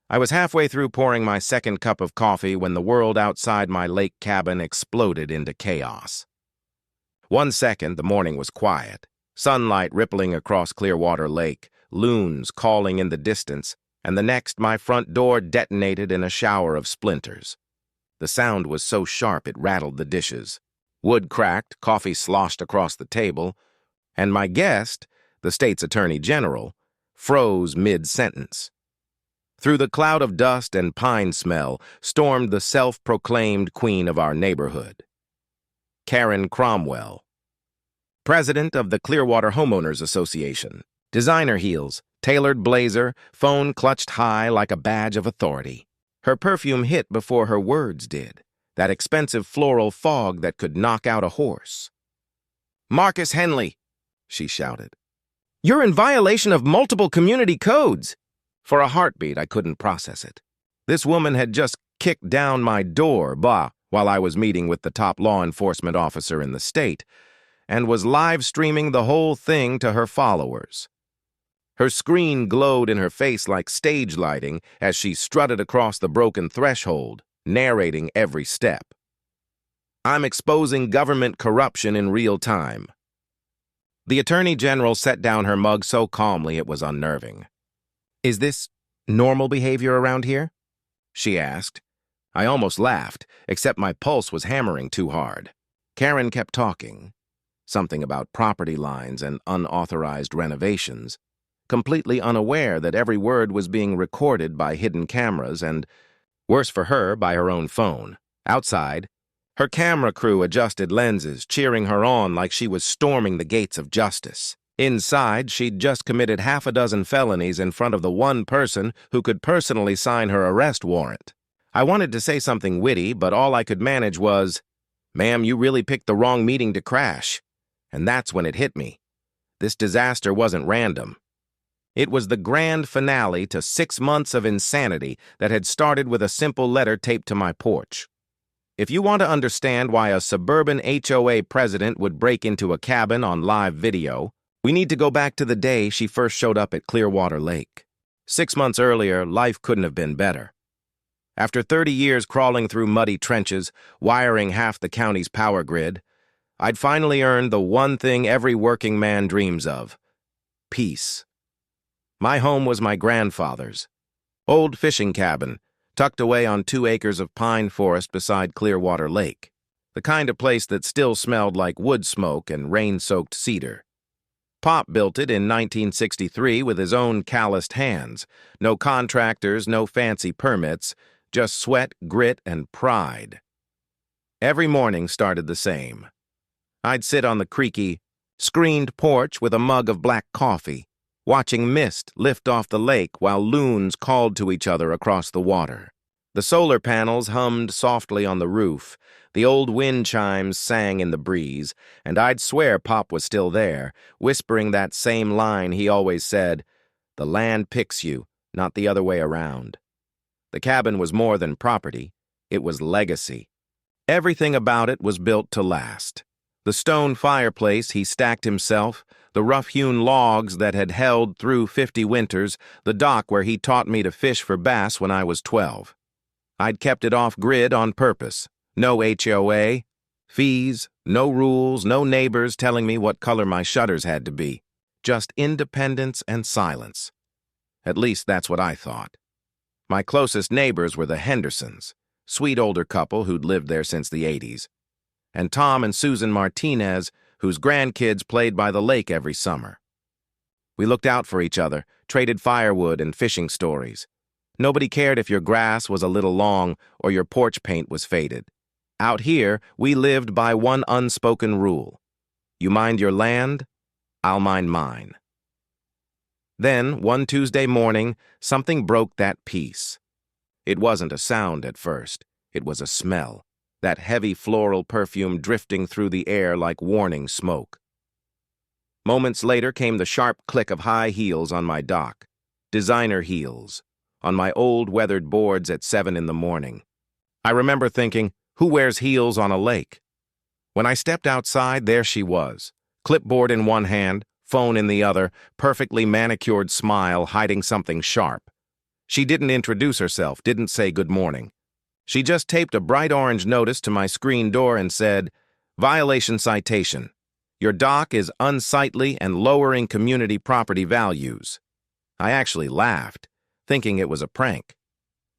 I was halfway through pouring my second cup of coffee when the world outside my lake cabin exploded into chaos. 1 second, the morning was quiet, sunlight rippling across Clearwater Lake, loons calling in the distance, and the next, my front door detonated in a shower of splinters. The sound was so sharp it rattled the dishes. Wood cracked, coffee sloshed across the table, and my guest, the state's attorney general, froze mid-sentence. Through the cloud of dust and pine smell stormed the self-proclaimed queen of our neighborhood, Karen Cromwell, president of the Clearwater Homeowners Association. Designer heels, tailored blazer, phone clutched high like a badge of authority. Her perfume hit before her words did, that expensive floral fog that could knock out a horse. "Marcus Henley," she shouted, "you're in violation of multiple community codes." For a heartbeat, I couldn't process it. This woman had just kicked down my door, while I was meeting with the top law enforcement officer in the state, and was live streaming the whole thing to her followers. Her screen glowed in her face like stage lighting as she strutted across the broken threshold, narrating every step. "I'm exposing government corruption in real time." The Attorney General set down her mug so calmly it was unnerving. "Is this normal behavior around here?" she asked. I almost laughed, except my pulse was hammering too hard. Karen kept talking. Something about property lines and unauthorized renovations, completely unaware that every word was being recorded by hidden cameras and, worse for her, by her own phone. Outside, her camera crew adjusted lenses, cheering her on like she was storming the gates of justice. Inside, she'd just committed half a dozen felonies in front of the one person who could personally sign her arrest warrant. I wanted to say something witty, but all I could manage was, "Ma'am, you really picked the wrong meeting to crash." And that's when it hit me. This disaster wasn't random. It was the grand finale to 6 months of insanity that had started with a simple letter taped to my porch. If you want to understand why a suburban HOA president would break into a cabin on live video, we need to go back to the day she first showed up at Clearwater Lake. 6 months earlier, life couldn't have been better. After 30 years crawling through muddy trenches, wiring half the county's power grid, I'd finally earned the one thing every working man dreams of: peace. My home was my grandfather's. Old fishing cabin, tucked away on 2 acres of pine forest beside Clearwater Lake. The kind of place that still smelled like wood smoke and rain-soaked cedar. Pop built it in 1963 with his own calloused hands. No contractors, no fancy permits, just sweat, grit, and pride. Every morning started the same. I'd sit on the creaky, screened porch with a mug of black coffee, watching mist lift off the lake while loons called to each other across the water. The solar panels hummed softly on the roof, the old wind chimes sang in the breeze, and I'd swear Pop was still there, whispering that same line he always said, "The land picks you, not the other way around." The cabin was more than property, it was legacy. Everything about it was built to last. The stone fireplace he stacked himself, the rough-hewn logs that had held through 50 winters, the dock where he taught me to fish for bass when I was 12. I'd kept it off-grid on purpose. No HOA, fees, no rules, no neighbors telling me what color my shutters had to be. Just independence and silence. At least that's what I thought. My closest neighbors were the Hendersons, sweet older couple who'd lived there since the 80s, and Tom and Susan Martinez, whose grandkids played by the lake every summer. We looked out for each other, traded firewood and fishing stories. Nobody cared if your grass was a little long or your porch paint was faded. Out here, we lived by one unspoken rule. You mind your land, I'll mind mine. Then, one Tuesday morning, something broke that peace. It wasn't a sound at first. It was a smell, that heavy floral perfume drifting through the air like warning smoke. Moments later came the sharp click of high heels on my dock, designer heels, on my old weathered boards at 7 in the morning. I remember thinking, who wears heels on a lake? When I stepped outside, there she was, clipboard in one hand, phone in the other, perfectly manicured smile hiding something sharp. She didn't introduce herself, didn't say good morning. She just taped a bright orange notice to my screen door and said, "Violation citation. Your dock is unsightly and lowering community property values." I actually laughed, thinking it was a prank.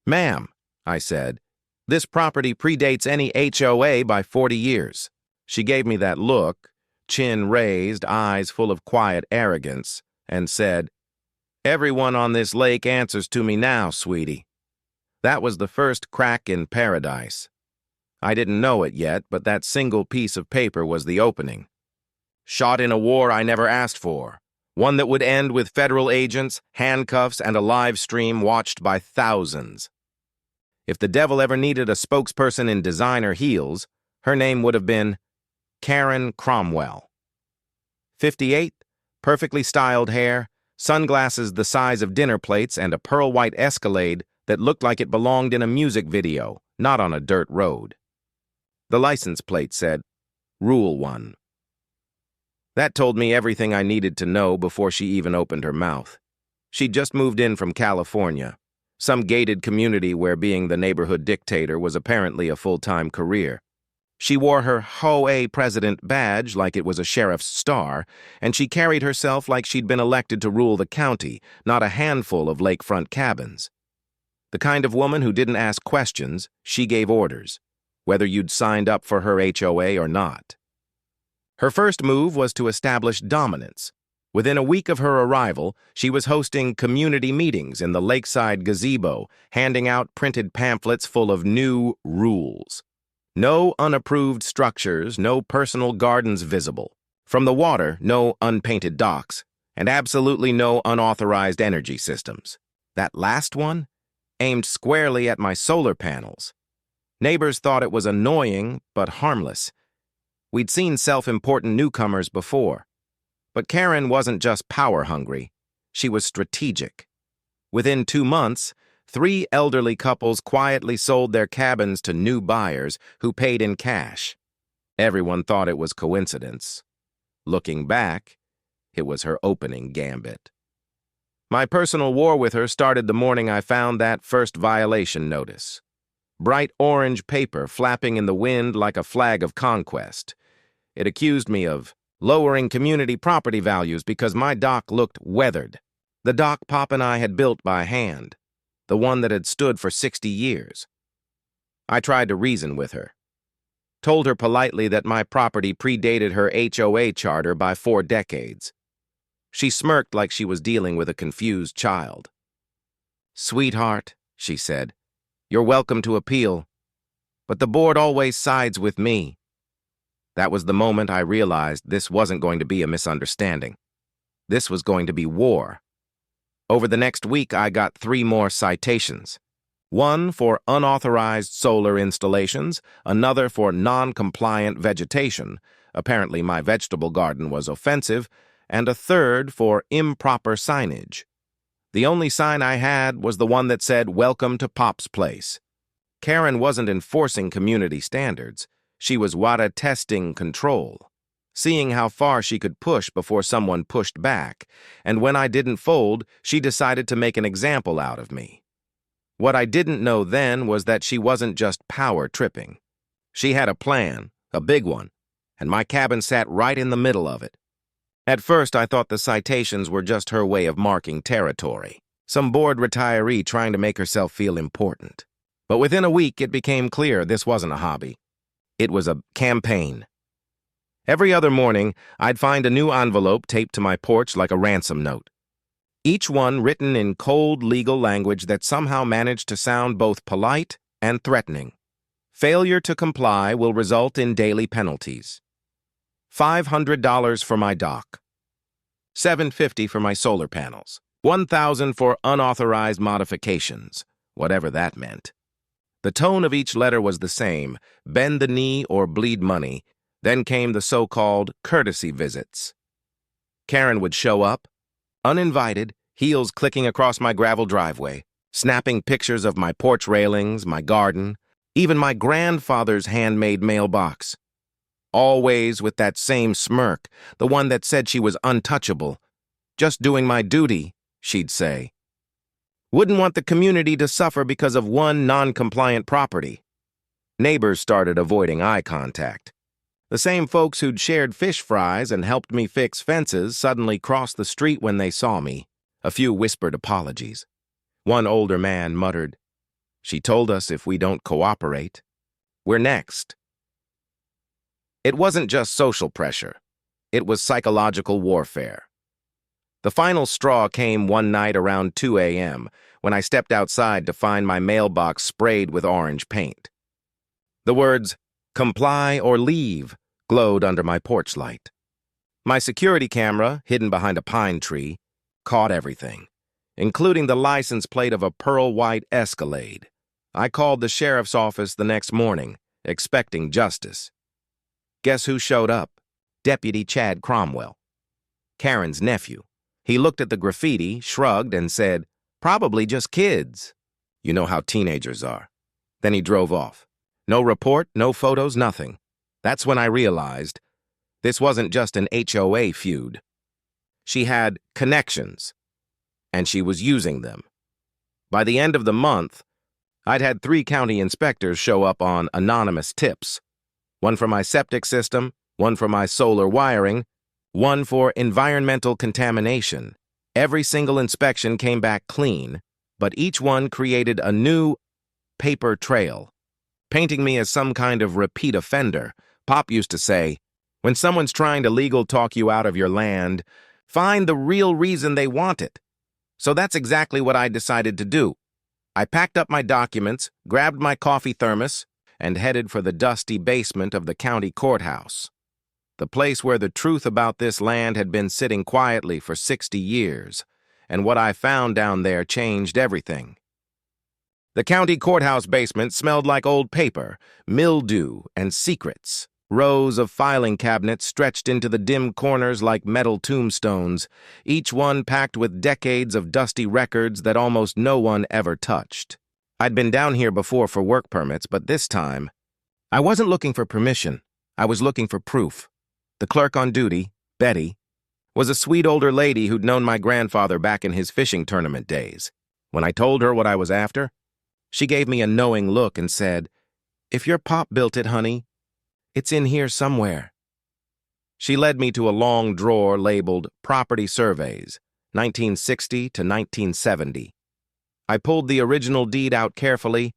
"Ma'am," I said, "this property predates any HOA by 40 years. She gave me that look, chin raised, eyes full of quiet arrogance, and said, "Everyone on this lake answers to me now, sweetie." That was the first crack in paradise. I didn't know it yet, but that single piece of paper was the opening. Shot in a war I never asked for, one that would end with federal agents, handcuffs, and a live stream watched by thousands. If the devil ever needed a spokesperson in designer heels, her name would have been Karen Cromwell. 58, perfectly styled hair, sunglasses the size of dinner plates, and a pearl-white Escalade that looked like it belonged in a music video, not on a dirt road. The license plate said, Rule 1. That told me everything I needed to know before she even opened her mouth. She'd just moved in from California, some gated community where being the neighborhood dictator was apparently a full-time career. She wore her HOA president badge like it was a sheriff's star, and she carried herself like she'd been elected to rule the county, not a handful of lakefront cabins. The kind of woman who didn't ask questions, she gave orders, whether you'd signed up for her HOA or not. Her first move was to establish dominance. Within a week of her arrival, she was hosting community meetings in the lakeside gazebo, handing out printed pamphlets full of new rules. No unapproved structures, no personal gardens visible. From the water, no unpainted docks, and absolutely no unauthorized energy systems. That last one aimed squarely at my solar panels. Neighbors thought it was annoying, but harmless. We'd seen self-important newcomers before. But Karen wasn't just power-hungry. She was strategic. Within 2 months, 3 elderly couples quietly sold their cabins to new buyers who paid in cash. Everyone thought it was coincidence. Looking back, it was her opening gambit. My personal war with her started the morning I found that first violation notice. Bright orange paper flapping in the wind like a flag of conquest. It accused me of lowering community property values because my dock looked weathered. The dock Pop and I had built by hand. The one that had stood for 60 years. I tried to reason with her. Told her politely that my property predated her HOA charter by 4 decades. She smirked like she was dealing with a confused child. "Sweetheart," she said, "you're welcome to appeal, but the board always sides with me." That was the moment I realized this wasn't going to be a misunderstanding. This was going to be war. Over the next week, I got 3 more citations. One for unauthorized solar installations, another for non-compliant vegetation. Apparently my vegetable garden was offensive, and a third for improper signage. The only sign I had was the one that said, "Welcome to Pop's Place." Karen wasn't enforcing community standards. She was WADA testing control, seeing how far she could push before someone pushed back, and when I didn't fold, she decided to make an example out of me. What I didn't know then was that she wasn't just power tripping. She had a plan, a big one, and my cabin sat right in the middle of it. At first, I thought the citations were just her way of marking territory, some bored retiree trying to make herself feel important. But within a week, it became clear this wasn't a hobby. It was a campaign. Every other morning, I'd find a new envelope taped to my porch like a ransom note. Each one written in cold legal language that somehow managed to sound both polite and threatening. Failure to comply will result in daily penalties. $500 for my dock. $750 for my solar panels. $1,000 for unauthorized modifications, whatever that meant. The tone of each letter was the same, bend the knee or bleed money. Then came the so-called courtesy visits. Karen would show up, uninvited, heels clicking across my gravel driveway, snapping pictures of my porch railings, my garden, even my grandfather's handmade mailbox. Always with that same smirk, the one that said she was untouchable. "Just doing my duty," she'd say. Wouldn't want the community to suffer because of one non-compliant property. Neighbors started avoiding eye contact. The same folks who'd shared fish fries and helped me fix fences suddenly crossed the street when they saw me. A few whispered apologies. One older man muttered, "She told us if we don't cooperate, we're next." It wasn't just social pressure. It was psychological warfare. The final straw came one night around 2 a.m. when I stepped outside to find my mailbox sprayed with orange paint. The words, "Comply or leave," glowed under my porch light. My security camera, hidden behind a pine tree, caught everything, including the license plate of a pearl-white Escalade. I called the sheriff's office the next morning, expecting justice. Guess who showed up? Deputy Chad Cromwell, Karen's nephew. He looked at the graffiti, shrugged, and said, "Probably just kids." You know how teenagers are. Then he drove off. No report, no photos, nothing. That's when I realized this wasn't just an HOA feud. She had connections, and she was using them. By the end of the month, I'd had 3 county inspectors show up on anonymous tips. One for my septic system, one for my solar wiring, one for environmental contamination. Every single inspection came back clean, but each one created a new paper trail, painting me as some kind of repeat offender. Pop used to say, when someone's trying to legal talk you out of your land, find the real reason they want it. So that's exactly what I decided to do. I packed up my documents, grabbed my coffee thermos, and headed for the dusty basement of the county courthouse, the place where the truth about this land had been sitting quietly for 60 years, and what I found down there changed everything. The county courthouse basement smelled like old paper, mildew, and secrets. Rows of filing cabinets stretched into the dim corners like metal tombstones, each one packed with decades of dusty records that almost no one ever touched. I'd been down here before for work permits, but this time, I wasn't looking for permission. I was looking for proof. The clerk on duty, Betty, was a sweet older lady who'd known my grandfather back in his fishing tournament days. When I told her what I was after, she gave me a knowing look and said, "If your pop built it, honey, it's in here somewhere." She led me to a long drawer labeled Property Surveys, 1960 to 1970. I pulled the original deed out carefully.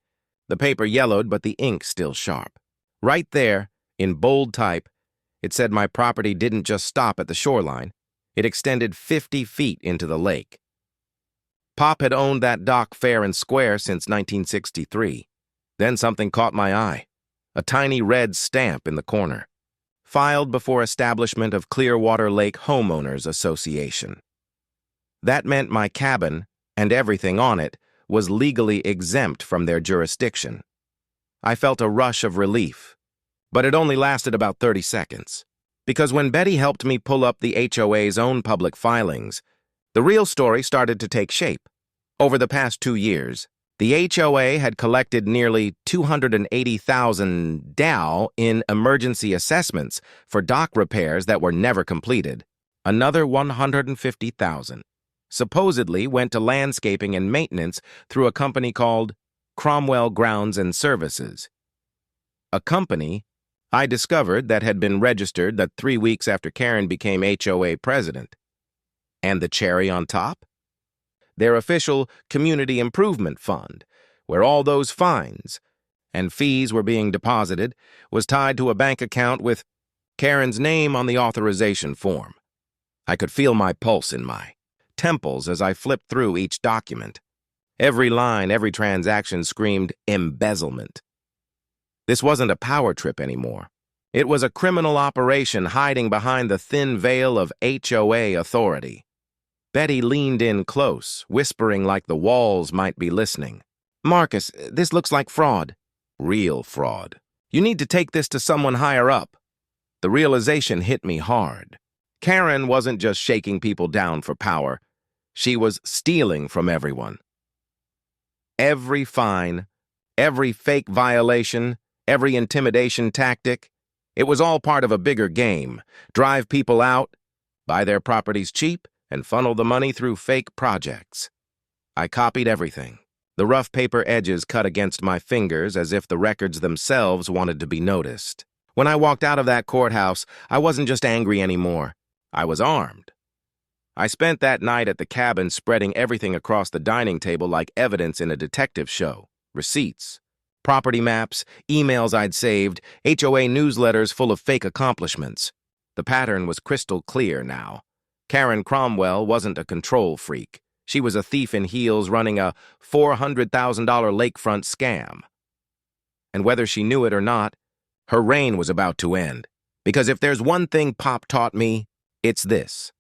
The paper yellowed, but the ink still sharp. Right there, in bold type, it said my property didn't just stop at the shoreline. It extended 50 feet into the lake. Pop had owned that dock fair and square since 1963. Then something caught my eye. A tiny red stamp in the corner. Filed before establishment of Clearwater Lake Homeowners Association. That meant my cabin, and everything on it, was legally exempt from their jurisdiction. I felt a rush of relief, but it only lasted about 30 seconds. Because when Betty helped me pull up the HOA's own public filings, the real story started to take shape. Over the past 2 years, the HOA had collected nearly $280,000 in emergency assessments for dock repairs that were never completed. Another $150,000 supposedly went to landscaping and maintenance through a company called Cromwell Grounds and Services. A company I discovered that had been registered that 3 weeks after Karen became HOA president. And the cherry on top? Their official Community Improvement Fund, where all those fines and fees were being deposited, was tied to a bank account with Karen's name on the authorization form. I could feel my pulse in my temples as I flipped through each document. Every line, every transaction screamed embezzlement. This wasn't a power trip anymore. It was a criminal operation hiding behind the thin veil of HOA authority. Betty leaned in close, whispering like the walls might be listening. "Marcus, this looks like fraud." "Real fraud. You need to take this to someone higher up." The realization hit me hard. Karen wasn't just shaking people down for power. She was stealing from everyone. Every fine, every fake violation, every intimidation tactic, it was all part of a bigger game. Drive people out, buy their properties cheap, and funnel the money through fake projects. I copied everything. The rough paper edges cut against my fingers as if the records themselves wanted to be noticed. When I walked out of that courthouse, I wasn't just angry anymore. I was armed. I spent that night at the cabin spreading everything across the dining table like evidence in a detective show. Receipts, property maps, emails I'd saved, HOA newsletters full of fake accomplishments. The pattern was crystal clear now. Karen Cromwell wasn't a control freak. She was a thief in heels running a $400,000 lakefront scam. And whether she knew it or not, her reign was about to end. Because if there's one thing Pop taught me, it's this.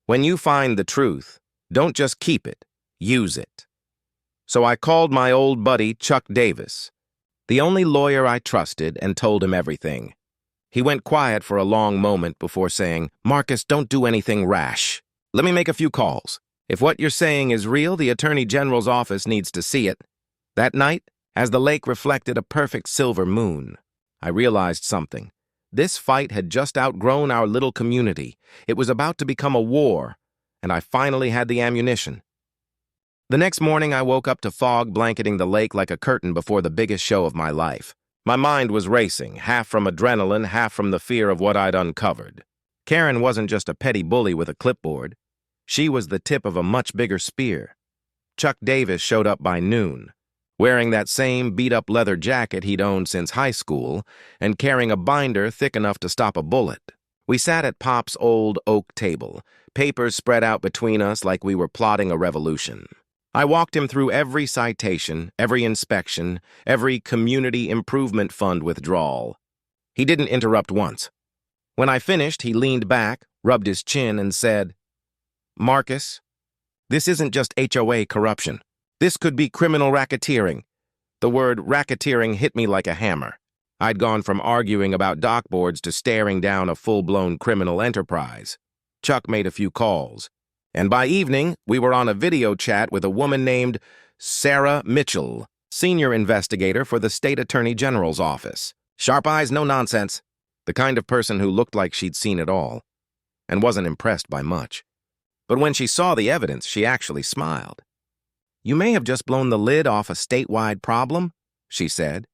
When you find the truth, don't just keep it, use it. So I called my old buddy Chuck Davis, the only lawyer I trusted, and told him everything. He went quiet for a long moment before saying, "Marcus, don't do anything rash. Let me make a few calls. If what you're saying is real, the Attorney General's office needs to see it." That night, as the lake reflected a perfect silver moon, I realized something. This fight had just outgrown our little community. It was about to become a war, and I finally had the ammunition. The next morning, I woke up to fog blanketing the lake like a curtain before the biggest show of my life. My mind was racing, half from adrenaline, half from the fear of what I'd uncovered. Karen wasn't just a petty bully with a clipboard. She was the tip of a much bigger spear. Chuck Davis showed up by noon, wearing that same beat-up leather jacket he'd owned since high school and carrying a binder thick enough to stop a bullet. We sat at Pop's old oak table, papers spread out between us like we were plotting a revolution. I walked him through every citation, every inspection, every community improvement fund withdrawal. He didn't interrupt once. When I finished, he leaned back, rubbed his chin, and said, "Marcus, this isn't just HOA corruption. This could be criminal racketeering." The word racketeering hit me like a hammer. I'd gone from arguing about dock boards to staring down a full-blown criminal enterprise. Chuck made a few calls, and by evening, we were on a video chat with a woman named Sarah Mitchell, senior investigator for the state attorney general's office. Sharp eyes, no nonsense. The kind of person who looked like she'd seen it all, and wasn't impressed by much. But when she saw the evidence, she actually smiled. "You may have just blown the lid off a statewide problem," she said.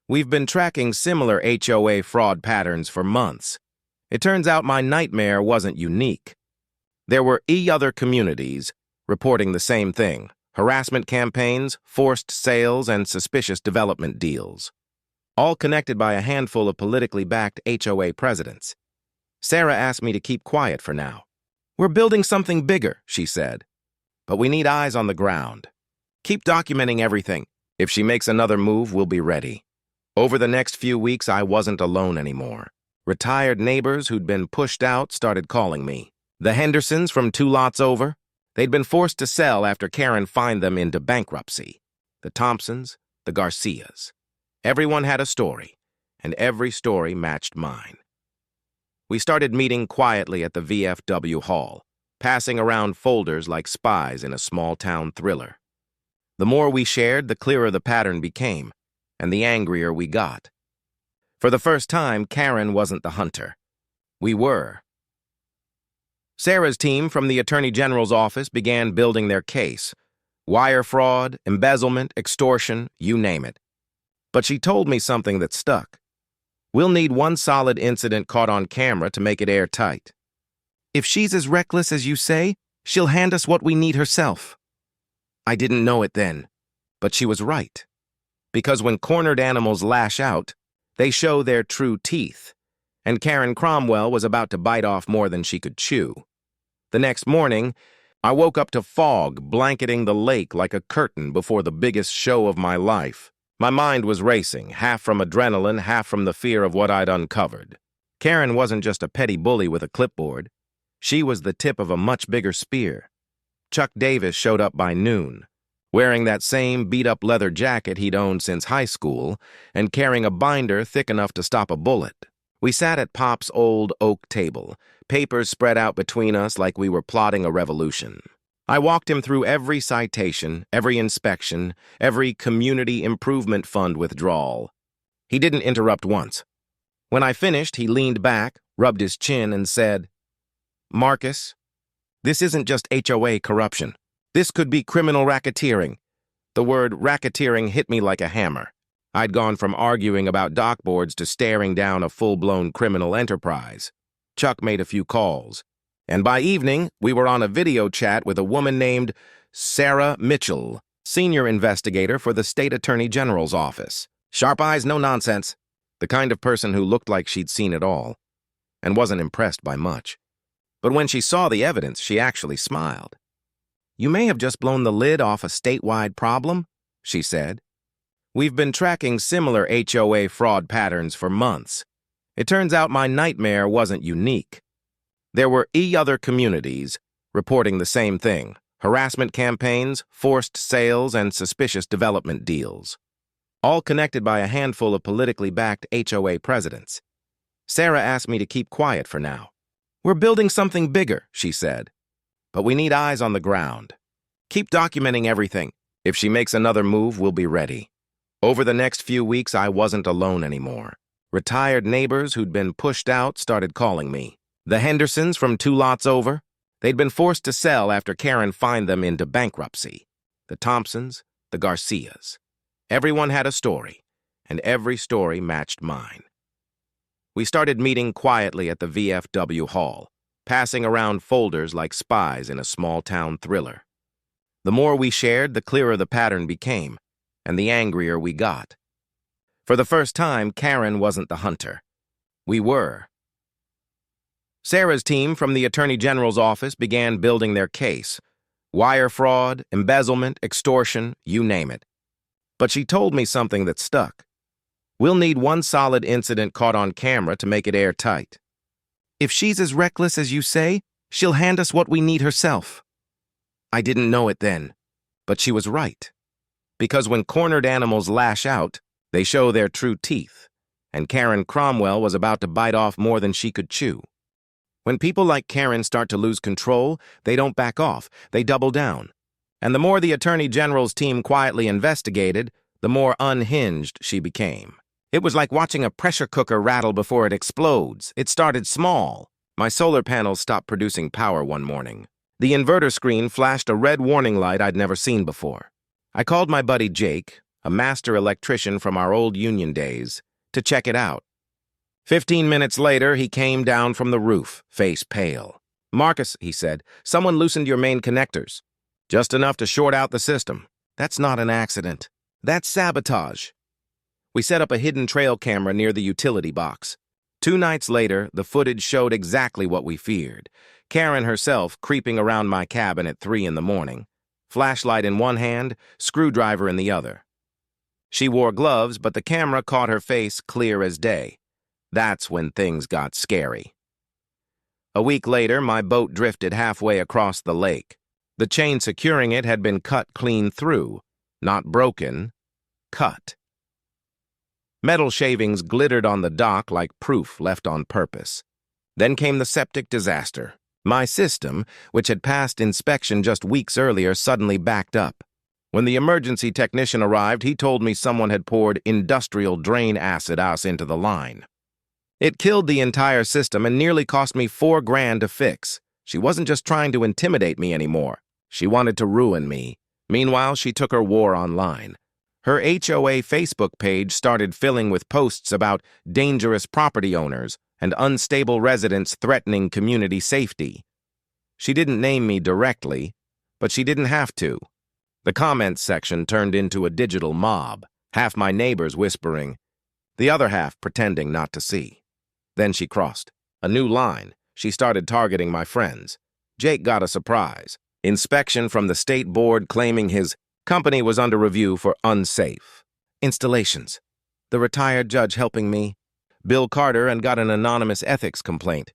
"We've been tracking similar HOA fraud patterns for months. It turns out my nightmare wasn't unique. There were other communities reporting the same thing: harassment campaigns, forced sales, and suspicious development deals. All connected by a handful of politically backed HOA presidents." Sarah asked me to keep quiet for now. "We're building something bigger," she said. "But we need eyes on the ground. Keep documenting everything. If she makes another move, we'll be ready." Over the next few weeks, I wasn't alone anymore. Retired neighbors who'd been pushed out started calling me. The Hendersons from 2 lots over, they'd been forced to sell after Karen fined them into bankruptcy. The Thompsons, the Garcias. Everyone had a story, and every story matched mine. We started meeting quietly at the VFW hall, passing around folders like spies in a small-town thriller. The more we shared, the clearer the pattern became, and the angrier we got. For the first time, Karen wasn't the hunter. We were. Sarah's team from the Attorney General's office began building their case. Wire fraud, embezzlement, extortion, you name it. But she told me something that stuck. "We'll need one solid incident caught on camera to make it airtight. If she's as reckless as you say, she'll hand us what we need herself." I didn't know it then, but she was right. Because when cornered animals lash out, they show their true teeth, and Karen Cromwell was about to bite off more than she could chew. The next morning, I woke up to fog blanketing the lake like a curtain before the biggest show of my life. My mind was racing, half from adrenaline, half from the fear of what I'd uncovered. Karen wasn't just a petty bully with a clipboard. She was the tip of a much bigger spear. Chuck Davis showed up by noon, wearing that same beat-up leather jacket he'd owned since high school and carrying a binder thick enough to stop a bullet. We sat at Pop's old oak table, papers spread out between us like we were plotting a revolution. I walked him through every citation, every inspection, every community improvement fund withdrawal. He didn't interrupt once. When I finished, he leaned back, rubbed his chin, and said, "Marcus, this isn't just HOA corruption. This could be criminal racketeering. The word racketeering hit me like a hammer. I'd gone from arguing about dockboards to staring down a full-blown criminal enterprise. Chuck made a few calls, and by evening, we were on a video chat with a woman named Sarah Mitchell, senior investigator for the State Attorney General's office. Sharp eyes, no nonsense. The kind of person who looked like she'd seen it all, and wasn't impressed by much. But when she saw the evidence, she actually smiled. "You may have just blown the lid off a statewide problem," she said. "We've been tracking similar HOA fraud patterns for months. It turns out my nightmare wasn't unique. There were other communities reporting the same thing: harassment campaigns, forced sales, and suspicious development deals, all connected by a handful of politically backed HOA presidents." Sarah asked me to keep quiet for now. "We're building something bigger," she said. "But we need eyes on the ground. Keep documenting everything. If she makes another move, we'll be ready." Over the next few weeks, I wasn't alone anymore. Retired neighbors who'd been pushed out started calling me. The Hendersons from 2 lots over. They'd been forced to sell after Karen fined them into bankruptcy. The Thompsons, the Garcias. Everyone had a story, and every story matched mine. We started meeting quietly at the VFW hall, passing around folders like spies in a small-town thriller. The more we shared, the clearer the pattern became, and the angrier we got. For the first time, Karen wasn't the hunter. We were. Sarah's team from the Attorney General's office began building their case. Wire fraud, embezzlement, extortion, you name it. But she told me something that stuck. "We'll need one solid incident caught on camera to make it airtight. If she's as reckless as you say, she'll hand us what we need herself." I didn't know it then, but she was right. Because when cornered animals lash out, they show their true teeth, and Karen Cromwell was about to bite off more than she could chew. When people like Karen start to lose control, they don't back off, they double down. And the more the Attorney General's team quietly investigated, the more unhinged she became. It was like watching a pressure cooker rattle before it explodes. It started small. My solar panels stopped producing power one morning. The inverter screen flashed a red warning light I'd never seen before. I called my buddy Jake, a master electrician from our old union days, to check it out. 15 minutes later, he came down from the roof, face pale. "Marcus," he said, "someone loosened your main connectors. Just enough to short out the system. That's not an accident. That's sabotage." We set up a hidden trail camera near the utility box. 2 nights later, the footage showed exactly what we feared. Karen herself creeping around my cabin at 3 in the morning, flashlight in one hand, screwdriver in the other. She wore gloves, but the camera caught her face clear as day. That's when things got scary. A week later, my boat drifted halfway across the lake. The chain securing it had been cut clean through, not broken, cut. Metal shavings glittered on the dock like proof left on purpose. Then came the septic disaster. My system, which had passed inspection just weeks earlier, suddenly backed up. When the emergency technician arrived, he told me someone had poured industrial drain acid into the line. It killed the entire system and nearly cost me $4,000 to fix. She wasn't just trying to intimidate me anymore. She wanted to ruin me. Meanwhile, she took her war online. Her HOA Facebook page started filling with posts about dangerous property owners and unstable residents threatening community safety. She didn't name me directly, but she didn't have to. The comments section turned into a digital mob, half my neighbors whispering, the other half pretending not to see. Then she crossed a new line. She started targeting my friends. Jake got a surprise. Inspection from the state board claiming his company was under review for unsafe installations. The retired judge helping me, Bill Carter, and got an anonymous ethics complaint.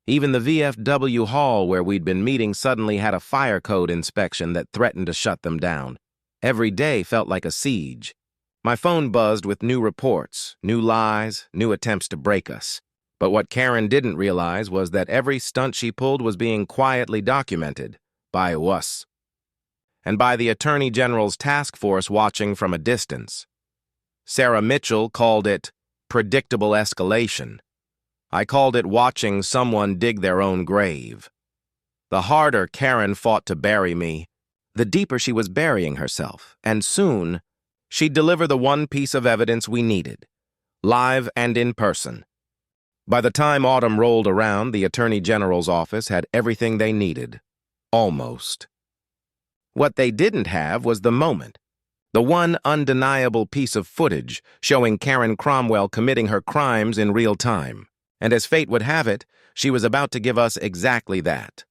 Even the VFW hall where we'd been meeting suddenly had a fire code inspection that threatened to shut them down. Every day felt like a siege. My phone buzzed with new reports, new lies, new attempts to break us. But what Karen didn't realize was that every stunt she pulled was being quietly documented by us, and by the Attorney General's task force watching from a distance. Sarah Mitchell called it predictable escalation. I called it watching someone dig their own grave. The harder Karen fought to bury me, the deeper she was burying herself, and soon, she'd deliver the one piece of evidence we needed, live and in person. By the time autumn rolled around, the Attorney General's office had everything they needed. Almost. What they didn't have was the moment. The one undeniable piece of footage showing Karen Cromwell committing her crimes in real time. And as fate would have it, she was about to give us exactly that.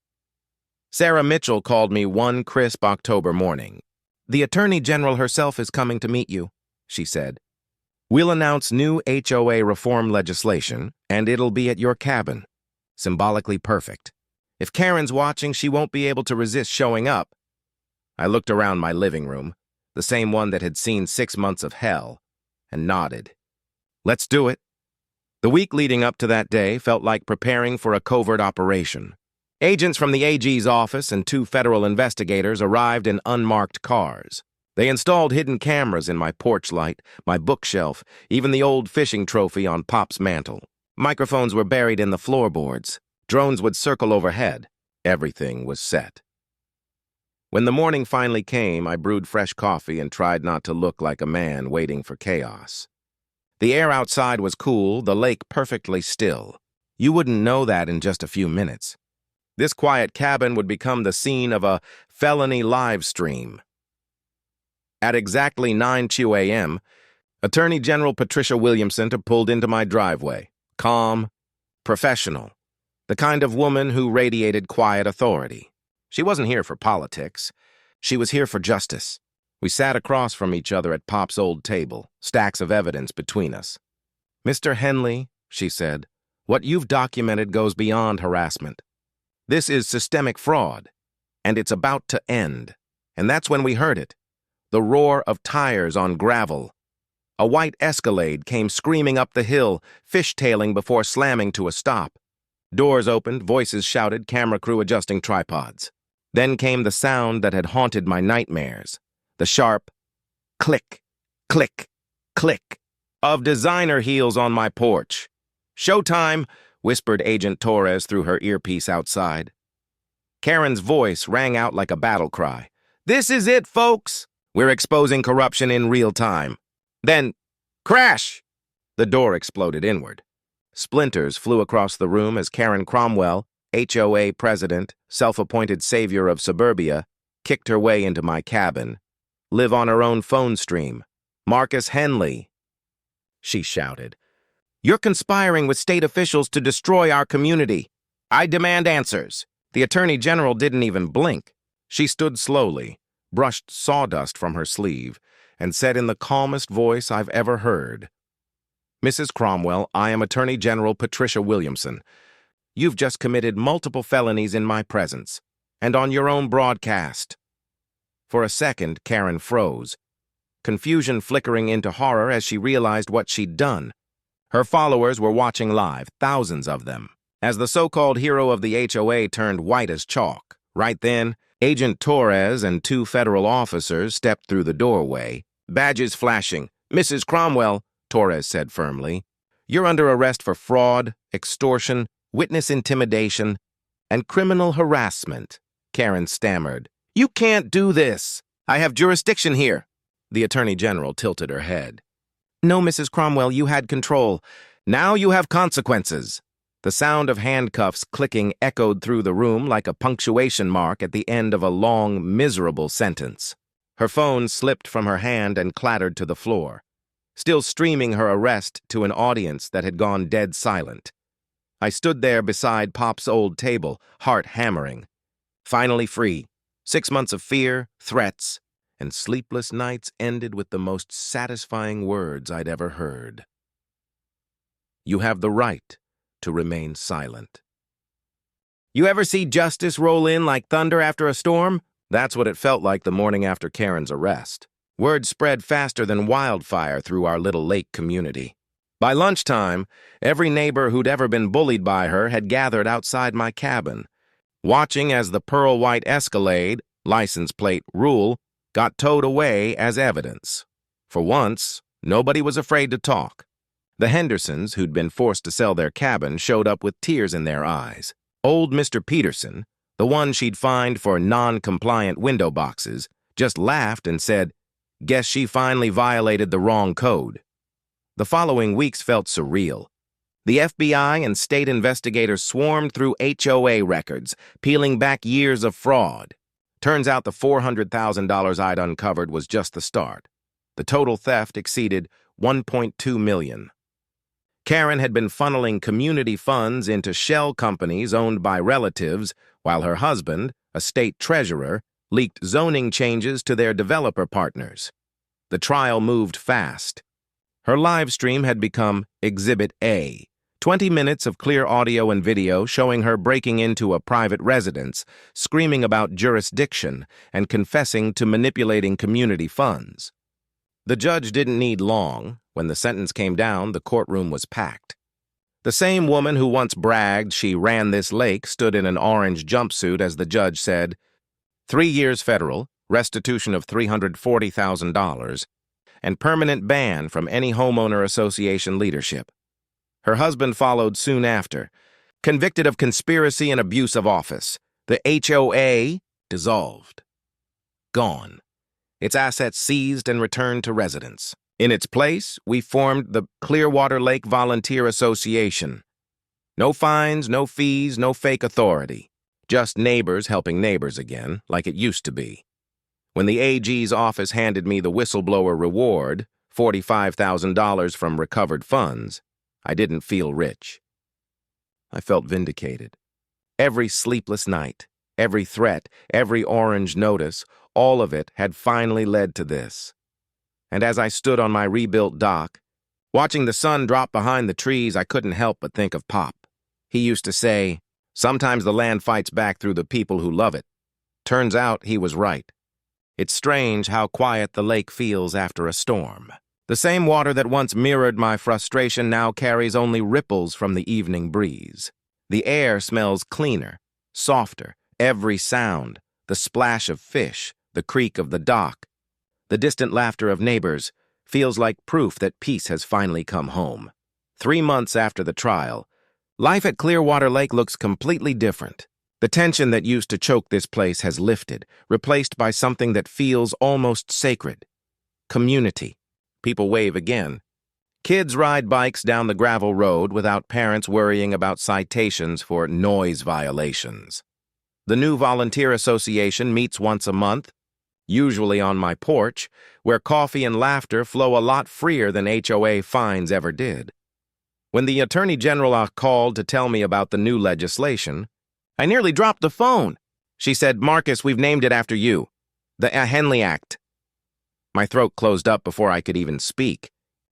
Sarah Mitchell called me one crisp October morning. "The Attorney General herself is coming to meet you," she said. "We'll announce new HOA reform legislation, and it'll be at your cabin. Symbolically perfect. If Karen's watching, she won't be able to resist showing up." I looked around my living room, the same one that had seen 6 months of hell, and nodded. Let's do it. The week leading up to that day felt like preparing for a covert operation. Agents from the AG's office and 2 federal investigators arrived in unmarked cars. They installed hidden cameras in my porch light, my bookshelf, even the old fishing trophy on Pop's mantle. Microphones were buried in the floorboards. Drones would circle overhead. Everything was set. When the morning finally came, I brewed fresh coffee and tried not to look like a man waiting for chaos. The air outside was cool, the lake perfectly still. You wouldn't know that in just a few minutes. This quiet cabin would become the scene of a felony live stream. At exactly 9:02 a.m., Attorney General Patricia Williamson pulled into my driveway. Calm, professional, the kind of woman who radiated quiet authority. She wasn't here for politics. She was here for justice. We sat across from each other at Pop's old table, stacks of evidence between us. "Mr. Henley," she said, "what you've documented goes beyond harassment. This is systemic fraud, and it's about to end." And that's when we heard it. The roar of tires on gravel. A white Escalade came screaming up the hill, fishtailing before slamming to a stop. Doors opened, voices shouted, camera crew adjusting tripods. Then came the sound that had haunted my nightmares. The sharp click, click, click of designer heels on my porch. "Showtime," whispered Agent Torres through her earpiece outside. Karen's voice rang out like a battle cry. "This is it, folks. We're exposing corruption in real time." Then, crash! The door exploded inward. Splinters flew across the room as Karen Cromwell, HOA president, self-appointed savior of suburbia, kicked her way into my cabin. "Live on her own phone stream. Marcus Henley," she shouted. "You're conspiring with state officials to destroy our community. I demand answers." The Attorney General didn't even blink. She stood slowly, brushed sawdust from her sleeve, and said in the calmest voice I've ever heard, "Mrs. Cromwell, I am Attorney General Patricia Williamson. You've just committed multiple felonies in my presence, and on your own broadcast." For a second, Karen froze, confusion flickering into horror as she realized what she'd done. Her followers were watching live, thousands of them, as the so-called hero of the HOA turned white as chalk. Right then, Agent Torres and 2 federal officers stepped through the doorway, badges flashing. "Mrs. Cromwell," Torres said firmly, "you're under arrest for fraud, extortion, witness intimidation, and criminal harassment." Karen stammered. "You can't do this. I have jurisdiction here." The Attorney General tilted her head. "No, Mrs. Cromwell, you had control. Now you have consequences." The sound of handcuffs clicking echoed through the room like a punctuation mark at the end of a long, miserable sentence. Her phone slipped from her hand and clattered to the floor, still streaming her arrest to an audience that had gone dead silent. I stood there beside Pop's old table, heart hammering. Finally free. 6 months of fear, threats, and sleepless nights ended with the most satisfying words I'd ever heard. "You have the right to remain silent." You ever see justice roll in like thunder after a storm? That's what it felt like the morning after Karen's arrest. Word spread faster than wildfire through our little lake community. By lunchtime, every neighbor who'd ever been bullied by her had gathered outside my cabin, watching as the pearl-white Escalade, license plate Rule, got towed away as evidence. For once, nobody was afraid to talk. The Hendersons, who'd been forced to sell their cabin, showed up with tears in their eyes. Old Mr. Peterson, The one she'd fined for non-compliant window boxes just laughed and said, "Guess she finally violated the wrong code." The following weeks felt surreal. The FBI and state investigators swarmed through HOA records, peeling back years of fraud. Turns out the $400,000 I'd uncovered was just the start. The total theft exceeded $1.2 million. Karen had been funneling community funds into shell companies owned by relatives, while her husband, a state treasurer, leaked zoning changes to their developer partners. The trial moved fast. Her live stream had become Exhibit A, 20 minutes of clear audio and video showing her breaking into a private residence, screaming about jurisdiction, and confessing to manipulating community funds. The judge didn't need long. When the sentence came down, the courtroom was packed. The same woman who once bragged she ran this lake stood in an orange jumpsuit as the judge said, 3 years federal, restitution of $340,000, and permanent ban from any homeowner association leadership. Her husband followed soon after. Convicted of conspiracy and abuse of office, the HOA dissolved. Gone. Its assets seized and returned to residents. In its place, we formed the Clearwater Lake Volunteer Association. No fines, no fees, no fake authority. Just neighbors helping neighbors again, like it used to be. When the AG's office handed me the whistleblower reward, $45,000 from recovered funds, I didn't feel rich. I felt vindicated. Every sleepless night, every threat, every orange notice, all of it had finally led to this. And as I stood on my rebuilt dock, watching the sun drop behind the trees, I couldn't help but think of Pop. He used to say, "Sometimes the land fights back through the people who love it." Turns out he was right. It's strange how quiet the lake feels after a storm. The same water that once mirrored my frustration now carries only ripples from the evening breeze. The air smells cleaner, softer, every sound, the splash of fish, the creak of the dock, the distant laughter of neighbors, feels like proof that peace has finally come home. 3 months after the trial, life at Clearwater Lake looks completely different. The tension that used to choke this place has lifted, replaced by something that feels almost sacred. Community. People wave again. Kids ride bikes down the gravel road without parents worrying about citations for noise violations. The new volunteer association meets once a month, usually on my porch, where coffee and laughter flow a lot freer than HOA fines ever did. When the Attorney General called to tell me about the new legislation, I nearly dropped the phone. She said, "Marcus, we've named it after you. The Henley Act." My throat closed up before I could even speak.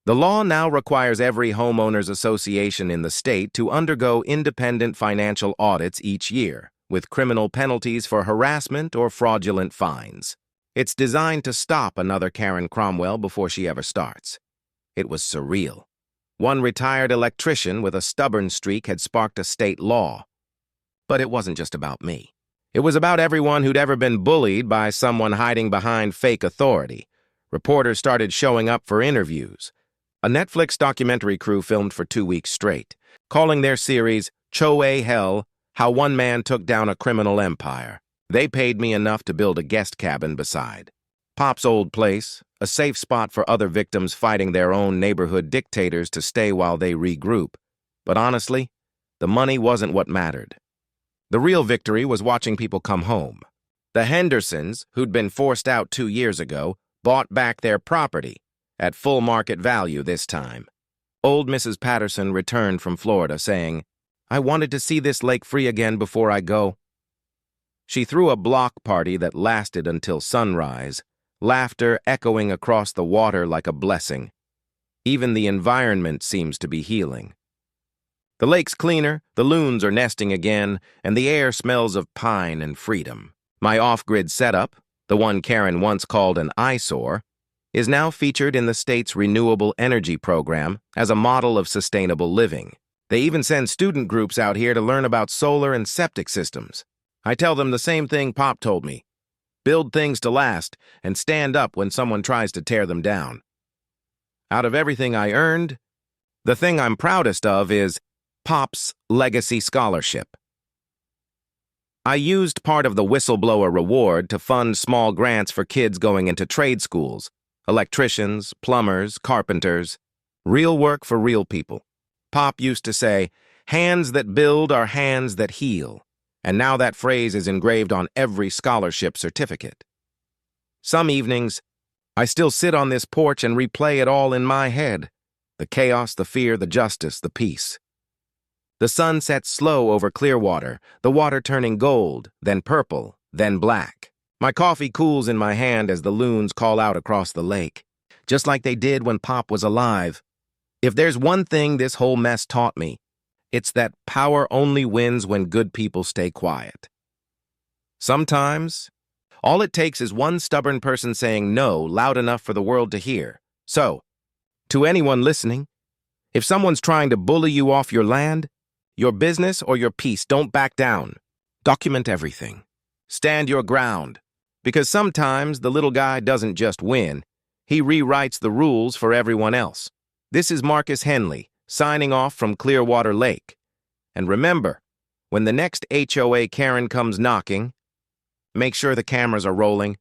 The law now requires every homeowners association in the state to undergo independent financial audits each year, with criminal penalties for harassment or fraudulent fines. It's designed to stop another Karen Cromwell before she ever starts. It was surreal. One retired electrician with a stubborn streak had sparked a state law. But it wasn't just about me. It was about everyone who'd ever been bullied by someone hiding behind fake authority. Reporters started showing up for interviews. A Netflix documentary crew filmed for 2 weeks straight, calling their series HOA Hell, How One Man Took Down a Criminal Empire. They paid me enough to build a guest cabin beside. Pop's old place, a safe spot for other victims fighting their own neighborhood dictators to stay while they regroup. But honestly, the money wasn't what mattered. The real victory was watching people come home. The Hendersons, who'd been forced out 2 years ago, bought back their property, at full market value this time. Old Mrs. Patterson returned from Florida saying, "I wanted to see this lake free again before I go." She threw a block party that lasted until sunrise, laughter echoing across the water like a blessing. Even the environment seems to be healing. The lake's cleaner, the loons are nesting again, and the air smells of pine and freedom. My off-grid setup, the one Karen once called an eyesore, is now featured in the state's renewable energy program as a model of sustainable living. They even send student groups out here to learn about solar and septic systems. I tell them the same thing Pop told me. Build things to last and stand up when someone tries to tear them down. Out of everything I earned, the thing I'm proudest of is Pop's Legacy Scholarship. I used part of the whistleblower reward to fund small grants for kids going into trade schools, electricians, plumbers, carpenters, real work for real people. Pop used to say, "Hands that build are hands that heal," and now that phrase is engraved on every scholarship certificate. Some evenings, I still sit on this porch and replay it all in my head. The chaos, the fear, the justice, the peace. The sun sets slow over Clearwater, the water turning gold, then purple, then black. My coffee cools in my hand as the loons call out across the lake, just like they did when Pop was alive. If there's one thing this whole mess taught me, it's that power only wins when good people stay quiet. Sometimes, all it takes is one stubborn person saying no loud enough for the world to hear. So, to anyone listening, if someone's trying to bully you off your land, your business, or your peace, don't back down. Document everything. Stand your ground. Because sometimes the little guy doesn't just win, he rewrites the rules for everyone else. This is Marcus Henley, signing off from Clearwater Lake. And remember, when the next HOA Karen comes knocking, make sure the cameras are rolling,